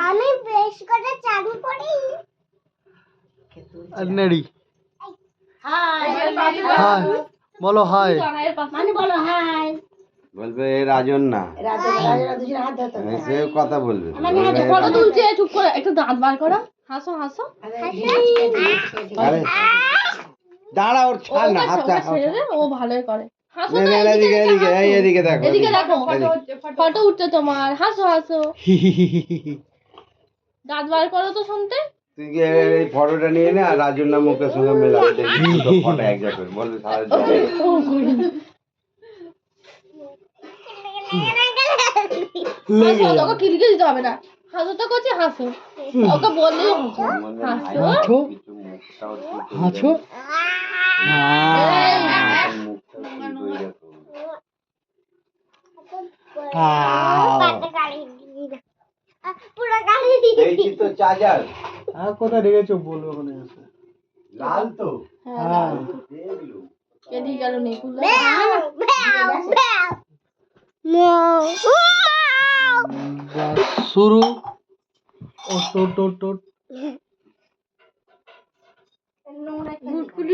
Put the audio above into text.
আমি বেশ করে চালু করি নেড়ি হাই হাই বলো হাই মানে বলো হাই বলবে রাজন না সে কথা বলবে ফটো তুলছে চুপ করে একটু দাঁত বার করো হাসো হাসো আরে দাঁড়া ওর ছাড় না হাতটা ছেড়ে দে ও ভালোই করে হাসো নে, তো, নে, নে, এদিকে এদিকে এই এদিকে দেখো এদিকে দেখো এদিকে। ফটো উঠছে তোমার হাসো হাসো দাঁত বার করো তো শুনতে তুই কি এই ফটোটা নিয়ে নে আর রাজুর নাম মুখের সঙ্গে মেলাবে দেখবি দুটো ফটো এক জায়গায় করে বলবে সারা জায়গায় হাসো তোকে কিলকে দিতে হবে না হাসো তো করছি হাসো ওকে বললে হাসো হাঁচো কিছু মুখটাও হাঁচো পুরো গাড়ি দিয়ে এই তো চার্জার আর কোথায় রেখেছো বলবো ওখানে এসে লাল তো হ্যাঁ দেখলু এদিকে গেল নেই খুললো শুরু ও টো টো টো